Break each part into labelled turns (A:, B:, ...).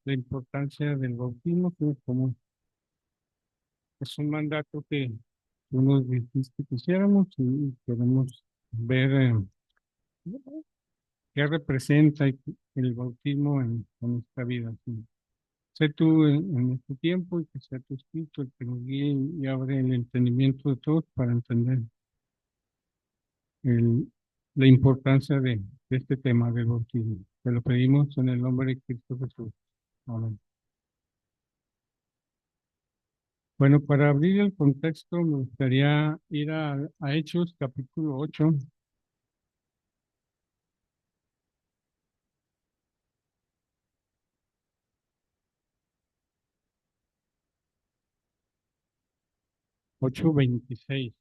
A: la importancia del bautismo, que como es un mandato que tú nos dijiste que quisiéramos y queremos ver qué representa el bautismo en nuestra vida. Sí. Sé tú en este tiempo y que sea tu espíritu el que nos guíe y abre el entendimiento de todos para entender el- la importancia de este tema del bautismo. Te lo pedimos en el nombre de Cristo Jesús. Amén. Bueno, para abrir el contexto, me gustaría ir a Hechos, capítulo 8, 8:26.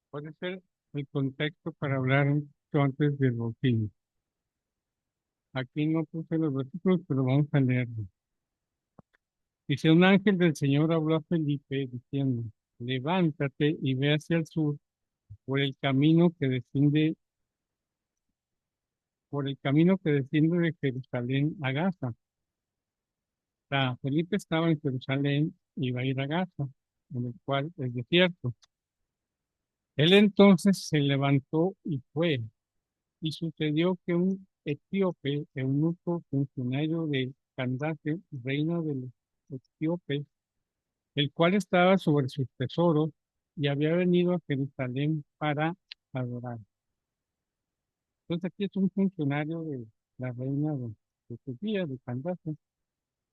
A: Puede ser el contexto para hablar un poquito antes del bautismo. Aquí no puse los versículos, pero vamos a leerlo. Dice, un ángel del Señor habló a Felipe diciendo, levántate y ve hacia el sur por el camino que desciende, por el camino que desciende de Jerusalén a Gaza. O sea, Felipe estaba en Jerusalén y iba a ir a Gaza, en el cual es desierto. Él entonces se levantó y fue, y sucedió que un etíope, eunuco funcionario de Candace, reina de los etíopes, el cual estaba sobre sus tesoros y había venido a Jerusalén para adorar. Entonces aquí es un funcionario de la reina de Turquía, de Candace.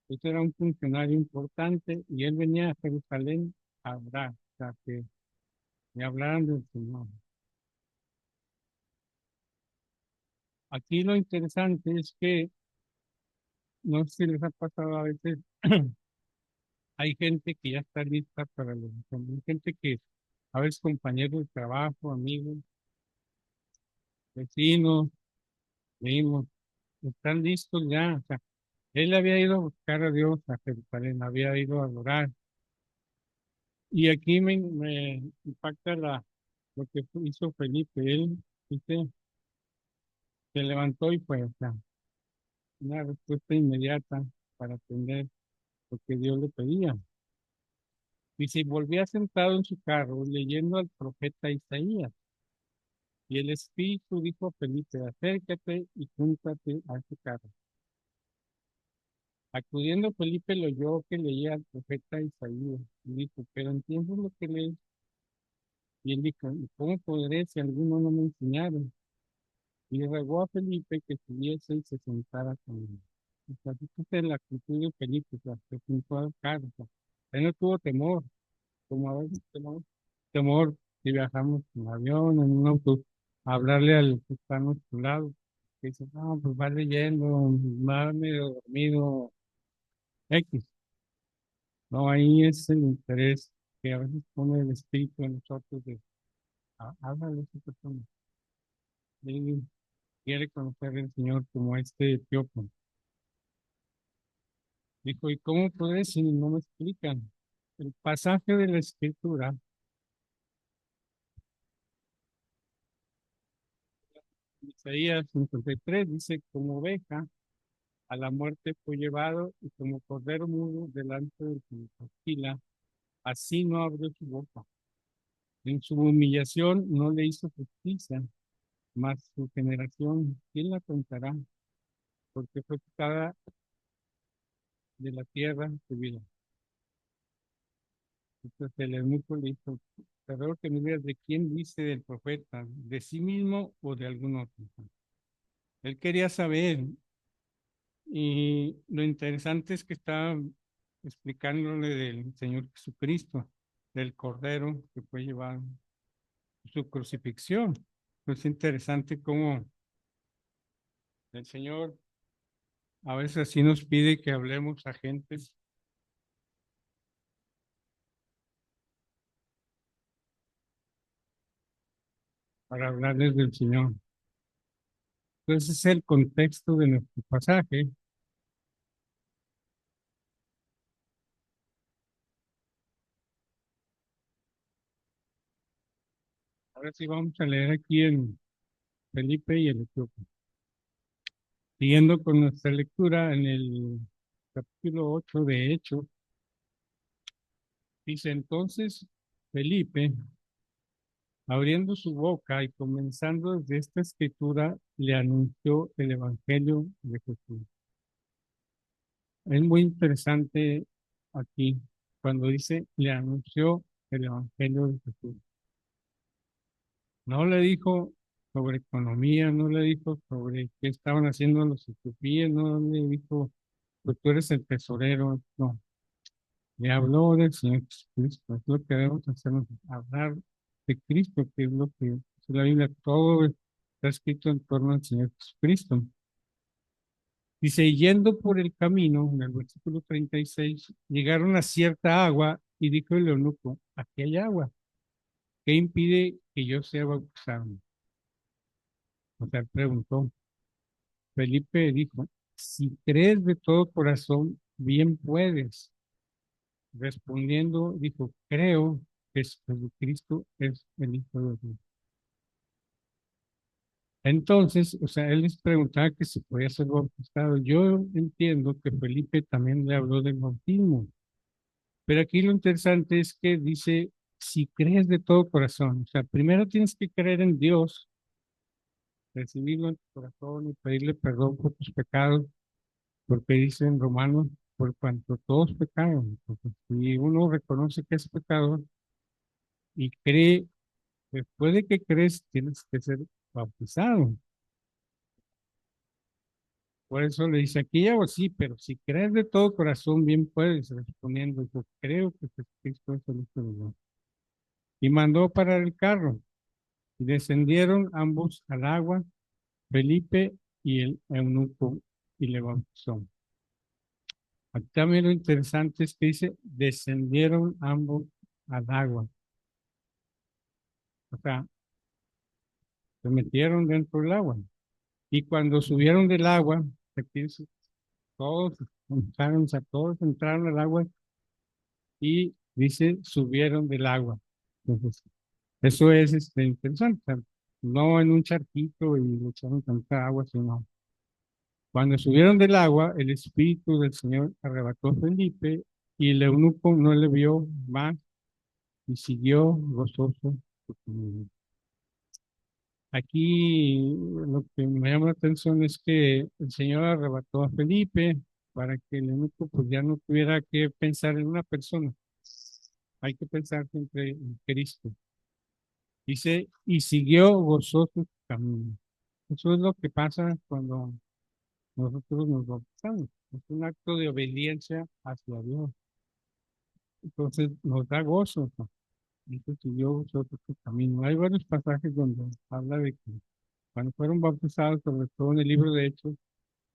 A: Este era un funcionario importante y él venía a Jerusalén a adorar, o sea, que le hablaran del Señor. Aquí lo interesante es que, no sé si les ha pasado a veces, hay gente que ya está lista para los exámenes, hay gente que a veces compañeros de trabajo, amigos, vecinos, primos, están listos ya. O sea, él había ido a buscar a Dios a Jerusalén, había ido a adorar. Y aquí me impacta lo que hizo Felipe. Él dice, se levantó y fue, o sea, una respuesta inmediata para atender lo que Dios le pedía. Y se volvía sentado en su carro leyendo al profeta Isaías. Y el Espíritu dijo a Felipe, acércate y júntate a ese carro. Acudiendo Felipe lo oyó que leía al profeta Isaías y dijo, pero ¿entiendes lo que lees? Y él dijo, ¿y cómo podré si alguno no me enseñaron? Y le rogó a Felipe que subiese y se sentara con él. O sea, fíjate en la actitud de Felipe, o sea, se sentó al carro. O sea, él no tuvo temor, como a veces tenemos temor si viajamos en avión, en un auto, a hablarle al que está a nuestro lado, que dice, no, pues va leyendo, va medio dormido, X. No, ahí es el interés que a veces pone el espíritu en nosotros de, háblale a esa persona. Él quiere conocer al Señor como este etíope. Dijo, ¿y cómo puede si no me explican? El pasaje de la escritura, Isaías 53, dice, como oveja a la muerte fue llevado y como cordero mudo delante del que lo trasquila, así no abrió su boca. En su humillación no le hizo justicia, mas su generación, ¿quién la contará? Porque fue quitada de la tierra su vida. Entonces el eunuco le dijo, te ruego que me digas de quién dice del profeta, de sí mismo o de algún otro. Él quería saber, y lo interesante es que está explicándole del Señor Jesucristo, del Cordero que fue llevado, su crucifixión. Es interesante cómo el Señor a veces así nos pide que hablemos a gente para hablarles del Señor. Entonces es el contexto de nuestro pasaje. Ahora sí vamos a leer aquí en Felipe y el Etíope. Siguiendo con nuestra lectura en el capítulo 8 de Hechos, dice entonces Felipe, abriendo su boca y comenzando desde esta escritura, le anunció el Evangelio de Jesús. Es muy interesante aquí cuando dice, le anunció el Evangelio de Jesús. No le dijo sobre economía, no le dijo sobre qué estaban haciendo los etiopíes, no le dijo, pues tú eres el tesorero, no. Le habló del Señor Jesucristo, es lo que debemos hacer, hablar de Cristo, que es lo que dice la Biblia, todo está escrito en torno al Señor Jesucristo. Dice, yendo por el camino, en el versículo 36, llegaron a cierta agua y dijo el eunuco, aquí hay agua, ¿qué impide que yo sea bautizado? O sea, preguntó. Felipe dijo, si crees de todo corazón, bien puedes. Respondiendo, dijo, creo que Jesucristo es el Hijo de Dios. Entonces, o sea, él les preguntaba que si podía ser bautizado. Yo entiendo que Felipe también le habló del bautismo, pero aquí lo interesante es que dice, si crees de todo corazón, o sea, primero tienes que creer en Dios, recibirlo en tu corazón y pedirle perdón por tus pecados, porque dice en Romanos, por cuanto todos pecaron, porque si uno reconoce que es pecador y cree, después de que crees, tienes que ser bautizado. Por eso le dice, aquí hago sí, pero si crees de todo corazón, bien puedes, respondiendo, yo creo que Jesucristo es el Hijo de Dios. Y mandó parar el carro, y descendieron ambos al agua, Felipe y el eunuco, y le bautizó. Aquí también lo interesante es que dice, descendieron ambos al agua. O sea, se metieron dentro del agua. Y cuando subieron del agua, aquí dice, todos entraron, o sea, todos entraron al agua y dice, subieron del agua. Entonces, eso es interesante. O sea, no en un charquito y le echaron tanta agua, sino cuando subieron del agua, el Espíritu del Señor arrebató a Felipe y el eunuco no le vio más y siguió gozoso su camino. Aquí lo que me llama la atención es que el Señor arrebató a Felipe para que el eunuco pues ya no tuviera que pensar en una persona. Hay que pensar siempre en Cristo. Dice, y siguió gozoso su camino. Eso es lo que pasa cuando nosotros nos bautizamos. Es un acto de obediencia hacia Dios. Entonces nos da gozo, ¿no? Dice, siguió gozoso su camino. Hay varios pasajes donde habla de que cuando fueron bautizados, sobre todo en el libro de Hechos,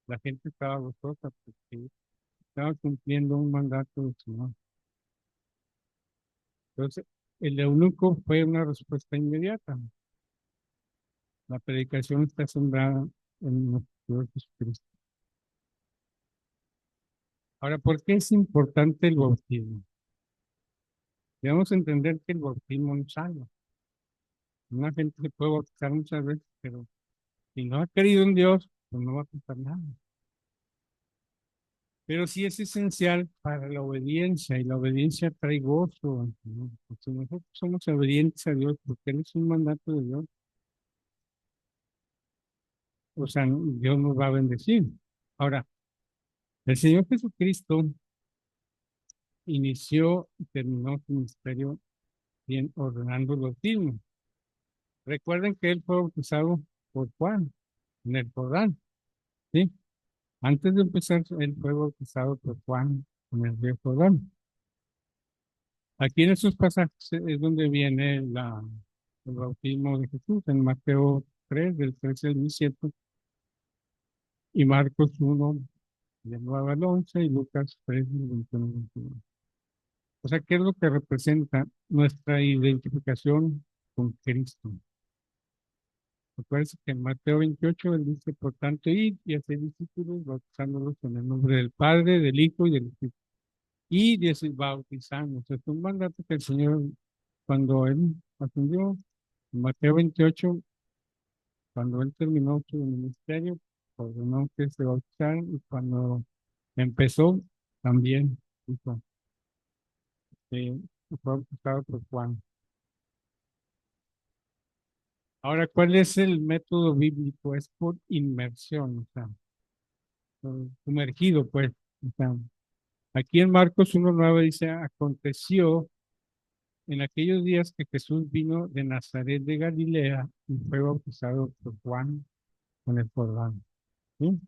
A: la gente estaba gozosa porque estaba cumpliendo un mandato del Señor. Entonces, el eunuco fue una respuesta inmediata. La predicación está sembrada en nuestro Señor Jesucristo. Ahora, ¿por qué es importante el bautismo? Debemos entender que el bautismo no salva. Una gente se puede bautizar muchas veces, pero si no ha creído en Dios, pues no va a pasar nada. Pero sí es esencial para la obediencia, y la obediencia trae gozo, ¿no? Si nosotros somos obedientes a Dios, porque Él es un mandato de Dios, o sea, Dios nos va a bendecir. Ahora, el Señor Jesucristo inició y terminó su ministerio bien ordenando los bautismos. Recuerden que Él fue bautizado por Juan en el Jordán, ¿sí? Antes de empezar, Él fue bautizado por Juan en el río Jordán. Aquí en esos pasajes es donde viene el bautismo de Jesús, en Mateo 3, del 13 al 17, y Marcos 1, del 9 al 11, y Lucas 3, del 21 al 22. O sea, ¿qué es lo que representa nuestra identificación con Cristo? Acuérdense que en Mateo 28 él dice, por tanto, id y hacer discípulos, bautizándolos en el nombre del Padre, del Hijo y del Espíritu. Y dice, bautizamos. Es un mandato que el Señor, cuando Él ascendió, en Mateo 28, cuando Él terminó su ministerio, ordenó que se bautizaran y cuando empezó también dijo, eh, fue bautizado por Juan. Ahora, ¿cuál es el método bíblico? Es por inmersión, o sea, sumergido, pues. O sea, aquí en Marcos 1:9 dice, aconteció en aquellos días que Jesús vino de Nazaret de Galilea y fue bautizado por Juan con el Jordán. ¿Sí?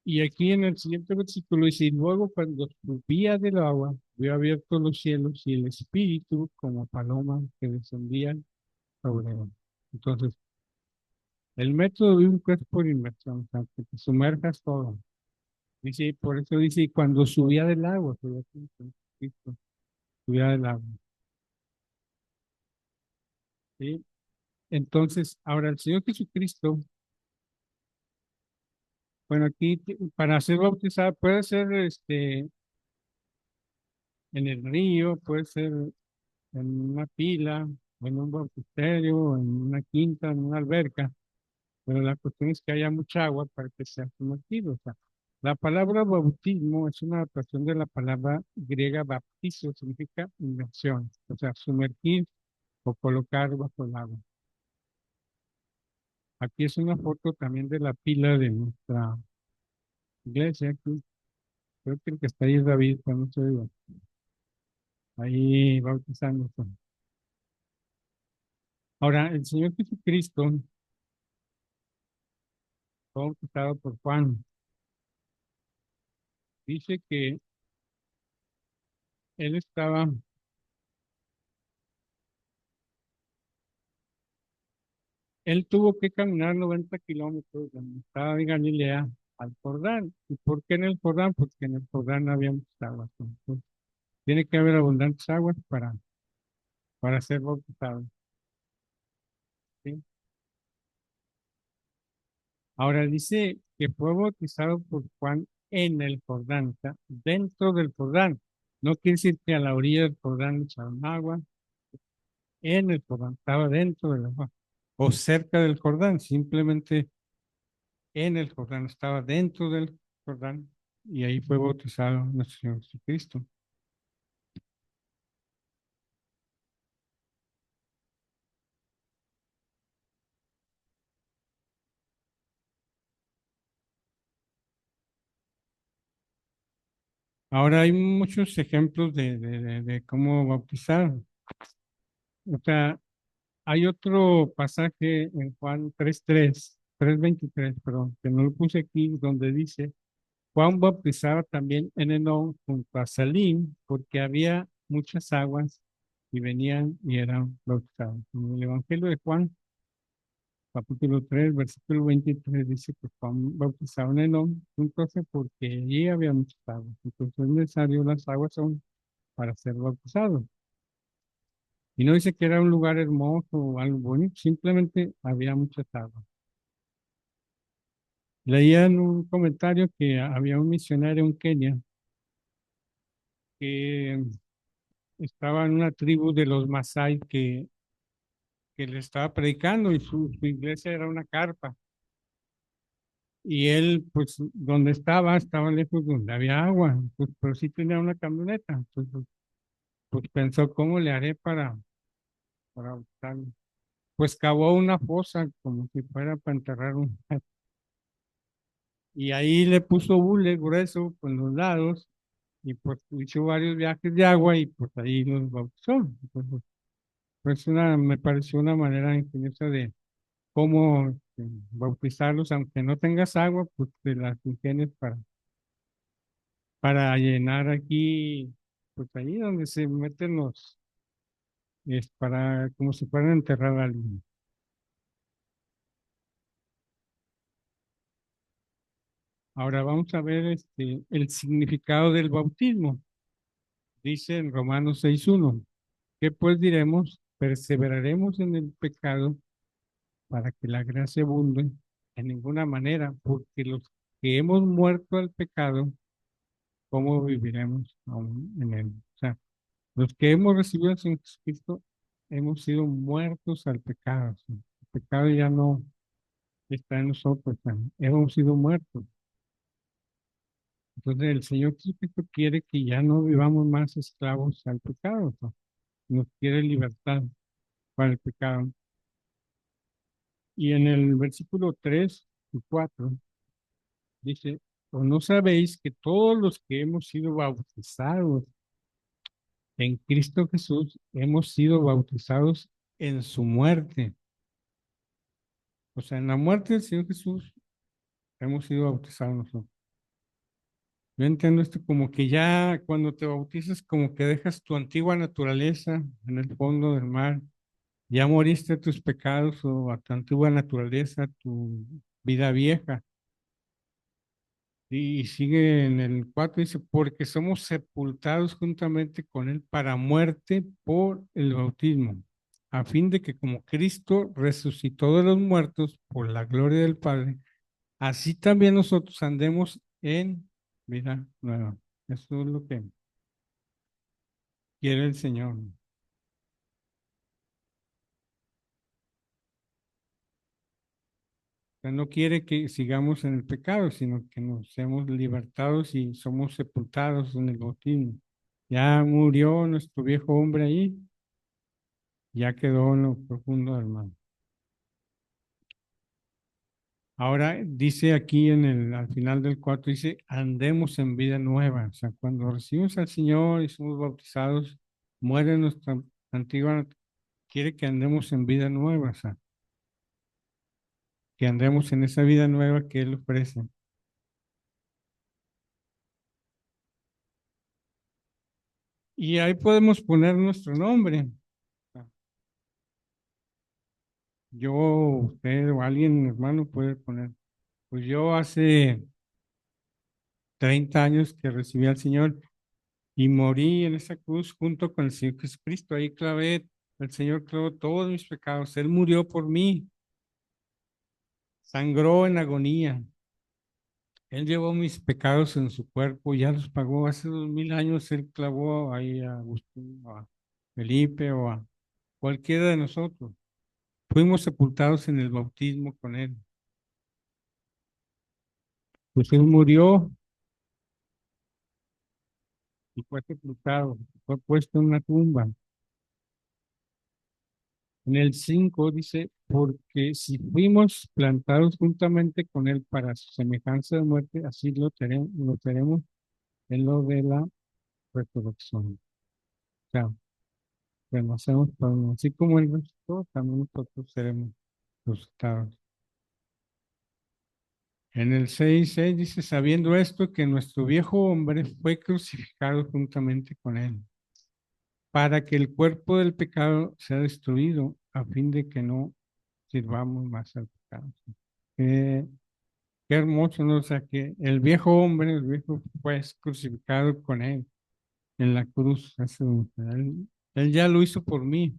A: Y aquí en el siguiente versículo dice, y luego cuando subía del agua, vio abiertos los cielos y el Espíritu como paloma que descendía sobre él. Entonces, el método bíblico es por inmersión, o sea, que te sumerjas todo. Dice, por eso dice, y cuando subía del agua, subía del agua. ¿Sí? Entonces, ahora el Señor Jesucristo, bueno, aquí para ser bautizado puede ser en el río, puede ser en una pila, en un bautisterio, en una quinta, en una alberca, pero la cuestión es que haya mucha agua para que sea sumergido. O sea, la palabra bautismo es una adaptación de la palabra griega baptizo, significa inmersión, o sea, sumergir o colocar bajo el agua. Aquí es una foto también de la pila de nuestra iglesia. Aquí. Creo que el que está ahí es David, cuando se diga, ahí bautizándose. Ahora, el Señor Jesucristo fue bautizado por Juan. Dice que él estaba, él tuvo que caminar 90 kilómetros de donde estaba de Galilea al Jordán. ¿Y por qué en el Jordán? Porque en el Jordán no había muchas aguas. Entonces, tiene que haber abundantes aguas para ser bautizado. ¿Sí? Ahora dice que fue bautizado por Juan en el Jordán, o sea, dentro del Jordán. No quiere decir que a la orilla del Jordán le echaron agua, en el Jordán, estaba dentro del agua, o cerca del Jordán, simplemente en el Jordán, estaba dentro del Jordán, y ahí fue bautizado nuestro Señor Jesucristo. Ahora hay muchos ejemplos de cómo bautizar. O sea, hay otro pasaje en Juan 3:23, perdón, que no lo puse aquí, donde dice, Juan bautizaba también en Enón junto a Salim, porque había muchas aguas y venían y eran bautizados. En el Evangelio de Juan, capítulo 3, versículo 23, dice que Juan bautizaba en Enón, entonces porque allí había muchas aguas. Entonces es necesario las aguas son para ser bautizados. Y no dice que era un lugar hermoso o algo bonito, simplemente había muchas aguas. Leía en un comentario que había un misionario en Kenia que estaba en una tribu de los Masái que le estaba predicando y su iglesia era una carpa. Y él, pues, donde estaba lejos donde había agua, pues, pero sí tenía una camioneta. Entonces, pues pensó, ¿cómo le haré para buscarlo? Pues cavó una fosa como si fuera para enterrar un... Y ahí le puso bule grueso con los lados y pues hizo varios viajes de agua y pues ahí los bautizó. Entonces, pues me pareció una manera ingeniosa de cómo bautizarlos, aunque no tengas agua, pues te las ingenias para llenar aquí, pues ahí donde se meten es para, como si fueran a enterrar a alguien. Ahora vamos a ver el significado del bautismo. Dice en Romanos 6:1, ¿qué pues diremos? Perseveraremos en el pecado para que la gracia abunde en ninguna manera, porque los que hemos muerto al pecado, ¿cómo viviremos aún en él? O sea, los que hemos recibido al Señor Jesucristo hemos sido muertos al pecado. ¿Sí? El pecado ya no. está en nosotros. Hemos sido muertos. Entonces el Señor Jesucristo quiere que ya no vivamos más esclavos al pecado, ¿no? Nos quiere libertad para el pecado. Y en el versículo 3 y 4 dice, ¿o no sabéis que todos los que hemos sido bautizados en Cristo Jesús, hemos sido bautizados en su muerte? O sea, en la muerte del Señor Jesús hemos sido bautizados nosotros. Yo entiendo esto como que ya cuando te bautizas, como que dejas tu antigua naturaleza en el fondo del mar. Ya moriste a tus pecados o a tu antigua naturaleza, tu vida vieja. Y sigue en el 4 dice, porque somos sepultados juntamente con Él para muerte por el bautismo, a fin de que como Cristo resucitó de los muertos por la gloria del Padre, así también nosotros andemos en vida nueva. Eso es lo que quiere el Señor. O sea, no quiere que sigamos en el pecado, sino que nos hemos libertados y somos sepultados en el bautismo. Ya murió nuestro viejo hombre ahí, ya quedó en lo profundo del mar. Ahora dice aquí al final del 4 dice, andemos en vida nueva. O sea, cuando recibimos al Señor y somos bautizados, muere nuestra antigua, quiere que andemos en vida nueva, o sea, que andemos en esa vida nueva que Él ofrece. Y ahí podemos poner nuestro nombre. Yo, usted o alguien, hermano, puede poner. Pues yo hace 30 años que recibí al Señor y morí en esa cruz junto con el Señor Jesucristo. Ahí clavé, el Señor clavó todos mis pecados. Él murió por mí, sangró en agonía. Él llevó mis pecados en su cuerpo, ya los pagó. Hace 2000 años Él clavó ahí a Agustín, o a Felipe o a cualquiera de nosotros. Fuimos sepultados en el bautismo con Él. Pues Él murió y fue sepultado, fue puesto en una tumba. En el 5 dice, porque si fuimos plantados juntamente con Él para su semejanza de muerte, así lo tenemos en lo de la resurrección. O sea, renacemos así como Él resucitó, también nosotros seremos resucitados. En el 6:6 dice, sabiendo esto, que nuestro viejo hombre fue crucificado juntamente con Él, para que el cuerpo del pecado sea destruido, a fin de que no sirvamos más al pecado. Qué, qué hermoso, ¿no? O sea, que el viejo hombre, el viejo fue crucificado con él en la cruz. Él ya lo hizo por mí,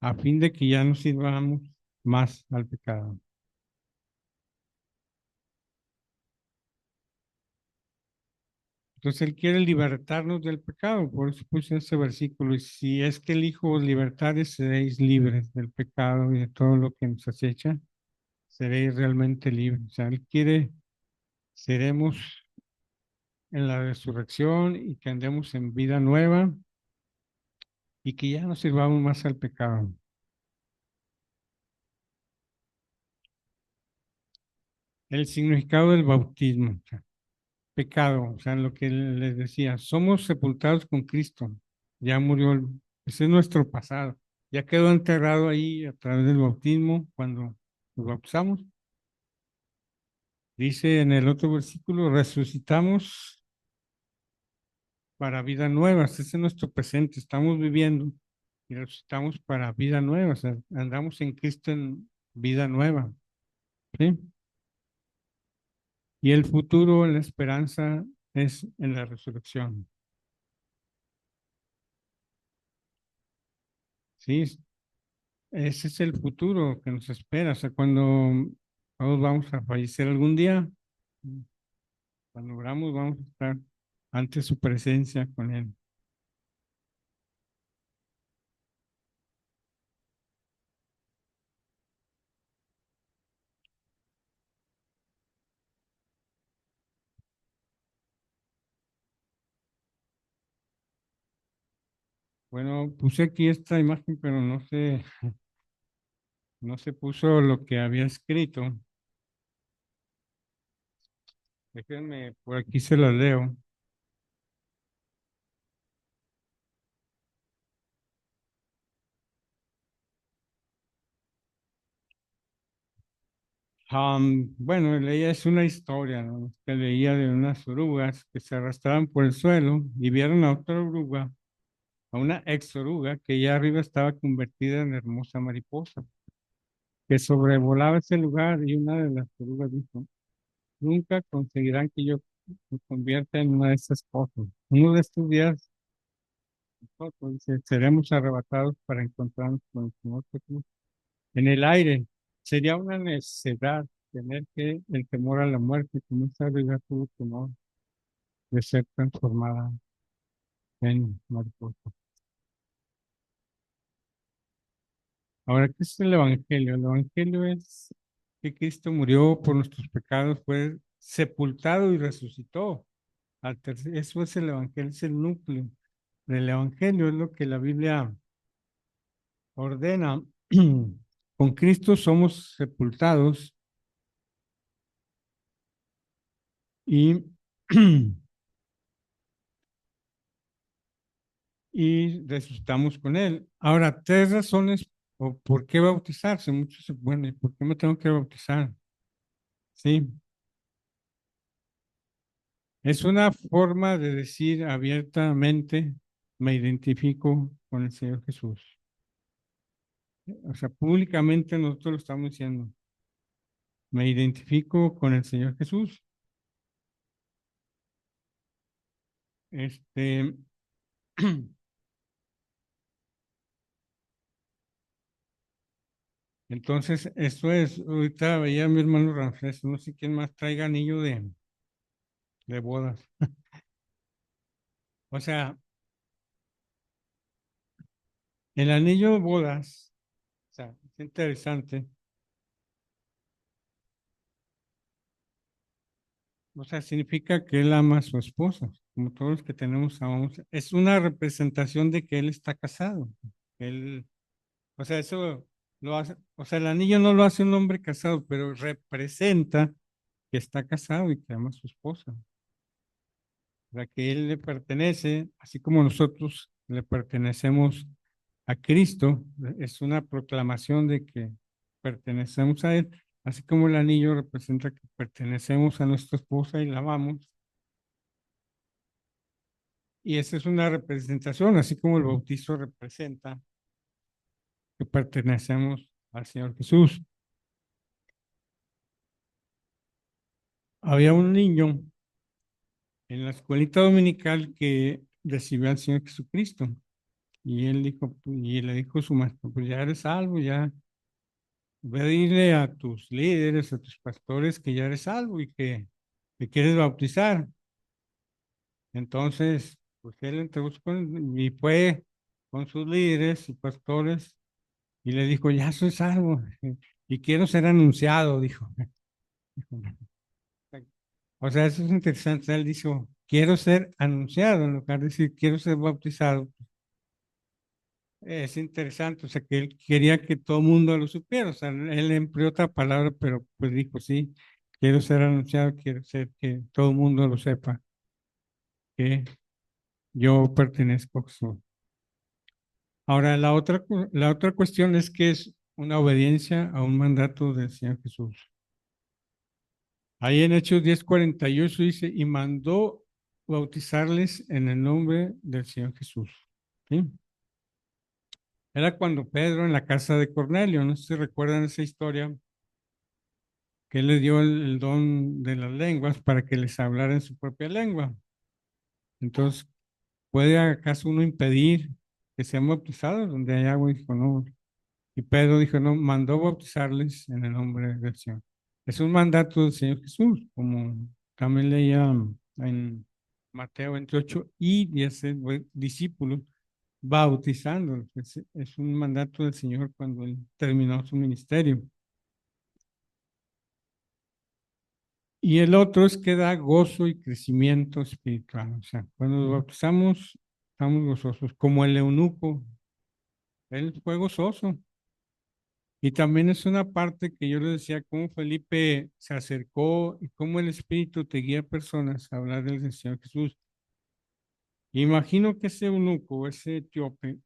A: a fin de que ya no sirvamos más al pecado. Entonces Él quiere libertarnos del pecado, por eso puse ese versículo. Y si es que el Hijo os libertare, seréis libres del pecado y de todo lo que nos acecha, seréis realmente libres. O sea, Él quiere, seremos en la resurrección y que andemos en vida nueva y que ya no sirvamos más al pecado. El significado del bautismo, o sea, pecado, o sea, lo que les decía, somos sepultados con Cristo, ya murió, ese es nuestro pasado, ya quedó enterrado ahí a través del bautismo cuando nos bautizamos. Dice en el otro versículo, resucitamos para vida nueva, ese es nuestro presente, estamos viviendo y resucitamos para vida nueva, o sea, andamos en Cristo en vida nueva, ¿sí? Y el futuro, la esperanza es en la resurrección. Sí, ese es el futuro que nos espera. O sea, cuando todos vamos a fallecer algún día, cuando oramos vamos a estar ante su presencia con Él. Bueno, puse aquí esta imagen, pero no se puso lo que había escrito. Déjenme, por aquí se las leo. Bueno, leía es una historia, ¿no? Que leía de unas orugas que se arrastraban por el suelo y vieron a otra oruga, a una ex oruga que ya arriba estaba convertida en hermosa mariposa, que sobrevolaba ese lugar y una de las orugas dijo, nunca conseguirán que yo me convierta en una de esas cosas. Uno de estos días, nosotros, dice, seremos arrebatados para encontrarnos con el Señor Jesús en el aire. Sería una necedad tener que el temor a la muerte, como esa vida tuvo temor de ser transformada en mariposa. Ahora, ¿qué es el Evangelio? El Evangelio es que Cristo murió por nuestros pecados, fue sepultado y resucitó. Eso es el Evangelio, es el núcleo del Evangelio, es lo que la Biblia ordena. Con Cristo somos sepultados y y resucitamos con Él. Ahora, tres razones o por qué bautizarse. Muchos se, bueno, ¿y por qué me tengo que bautizar? Sí, es una forma de decir abiertamente, me identifico con el Señor Jesús. O sea, públicamente nosotros lo estamos diciendo, me identifico con el Señor Jesús. Este, entonces, esto es, ahorita veía a mi hermano Ramfés, no sé quién más traiga anillo de bodas. O sea, el anillo de bodas, o sea, es interesante. O sea, significa que él ama a su esposa, como todos los que tenemos amamos. Es una representación de que él está casado. Él, o sea, eso lo hace, o sea, el anillo no lo hace un hombre casado, pero representa que está casado y que ama a su esposa. O sea, que él le pertenece, así como nosotros le pertenecemos a Cristo. Es una proclamación de que pertenecemos a Él, así como el anillo representa que pertenecemos a nuestra esposa y la amamos. Y esa es una representación, así como el bautizo representa que pertenecemos al Señor Jesús. Había un niño en la escuelita dominical que recibió al Señor Jesucristo y él dijo, y le dijo a su maestro, pues ya eres salvo, ya ve a dile a tus líderes, a tus pastores que ya eres salvo y que te quieres bautizar. Entonces, pues él entregó y fue con sus líderes y pastores y le dijo, ya soy salvo y quiero ser anunciado, dijo. O sea, eso es interesante. Él dijo, quiero ser anunciado en lugar de decir, quiero ser bautizado. Es interesante, o sea, que él quería que todo el mundo lo supiera. O sea, él empleó otra palabra, pero pues dijo, sí, quiero ser anunciado, quiero ser que todo el mundo lo sepa, que yo pertenezco a Jesús. Ahora, la otra cuestión es que es una obediencia a un mandato del Señor Jesús. Ahí en Hechos 10:48 dice, y mandó bautizarles en el nombre del Señor Jesús. ¿Sí? Era cuando Pedro en la casa de Cornelio, no sé si recuerdan esa historia, que él le dio el don de las lenguas para que les hablara en su propia lengua. Entonces, ¿puede acaso uno impedir que sean bautizados donde hay agua? Y dijo, no. Y Pedro dijo, no, mandó bautizarles en el nombre del Señor. Es un mandato del Señor Jesús, como también leía en Mateo 28, y hacer discípulos bautizándolos. Es un mandato del Señor cuando él terminó su ministerio. Y el otro es que da gozo y crecimiento espiritual. O sea, cuando nos bautizamos, estamos gozosos, como el eunuco, él fue gozoso. Y también es una parte que yo les decía, cómo Felipe se acercó y cómo el Espíritu te guía a personas a hablar del Señor Jesús. Imagino que ese eunuco, ese etíope,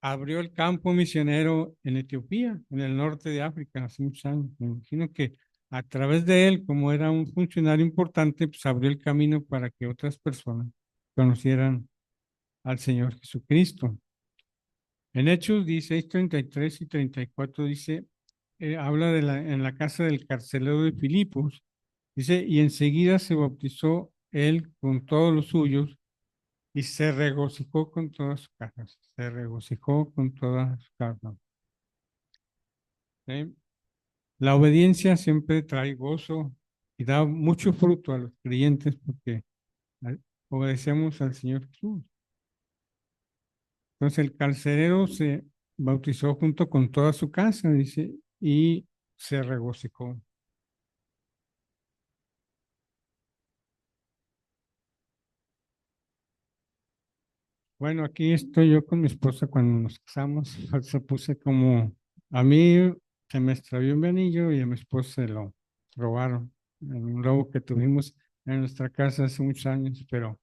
A: abrió el campo misionero en Etiopía, en el norte de África, hace muchos años. Me imagino que a través de él, como era un funcionario importante, pues abrió el camino para que otras personas conocieran al Señor Jesucristo. En Hechos 16, 33 y 34 dice, habla en la casa del carcelero de Filipos, dice, y enseguida se bautizó él con todos los suyos y se regocijó con todas sus casas, se regocijó con todas sus casas. ¿Sí? La obediencia siempre trae gozo y da mucho fruto a los creyentes porque obedecemos al Señor Jesús. Entonces el carcelero se bautizó junto con toda su casa, dice, y se regocijó. Bueno, aquí estoy yo con mi esposa cuando nos casamos. Se puse como, a mí se me extravió mi anillo y a mi esposa se lo robaron en un robo que tuvimos en nuestra casa hace muchos años, pero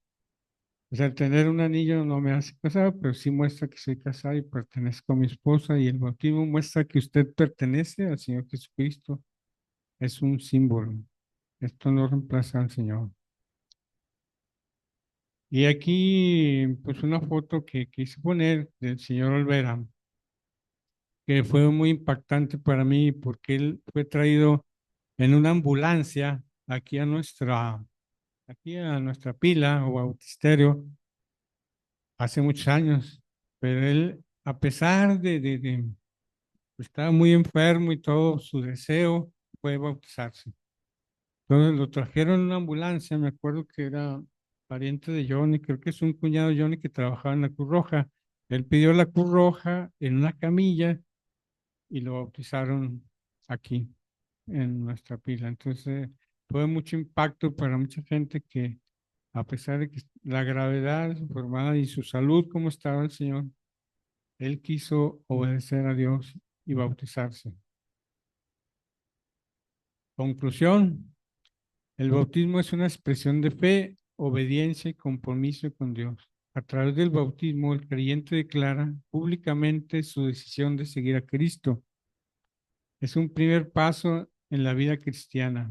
A: o sea, el tener un anillo no me hace casado, pero sí muestra que soy casado y pertenezco a mi esposa y el bautismo muestra que usted pertenece al Señor Jesucristo. Es un símbolo. Esto no reemplaza al Señor. Y aquí, pues una foto que quise poner del señor Olvera, que fue muy impactante para mí porque él fue traído en una ambulancia aquí a nuestra pila o bautisterio hace muchos años, pero él, a pesar de pues, estaba muy enfermo y todo, su deseo fue bautizarse. Entonces lo trajeron en una ambulancia, me acuerdo que era pariente de Johnny, creo que es un cuñado de Johnny que trabajaba en la Cruz Roja. Él pidió la Cruz Roja en una camilla y lo bautizaron aquí, en nuestra pila. Entonces fue mucho impacto para mucha gente que, a pesar de que la gravedad de su enfermedad y su salud, como estaba el Señor, él quiso obedecer a Dios y bautizarse. Conclusión, el bautismo es una expresión de fe, obediencia y compromiso con Dios. A través del bautismo, el creyente declara públicamente su decisión de seguir a Cristo. Es un primer paso en la vida cristiana,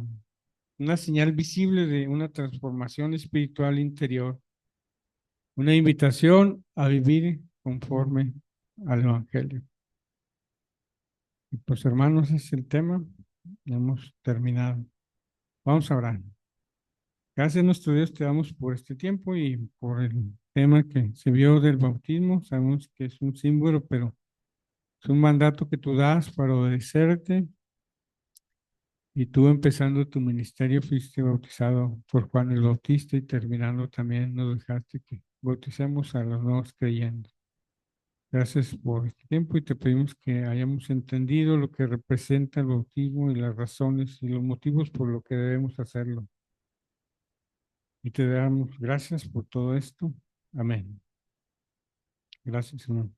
A: una señal visible de una transformación espiritual interior, una invitación a vivir conforme al Evangelio. Y pues hermanos, ese es el tema. Hemos terminado. Vamos a orar. Gracias a nuestro Dios te damos por este tiempo y por el tema que se vio del bautismo. Sabemos que es un símbolo, pero es un mandato que tú das para obedecerte. Y tú empezando tu ministerio fuiste bautizado por Juan el Bautista y terminando también nos dejaste que bauticemos a los nuevos creyentes. Gracias por este tiempo y te pedimos que hayamos entendido lo que representa el bautismo y las razones y los motivos por lo que debemos hacerlo. Y te damos gracias por todo esto. Amén. Gracias, Señor.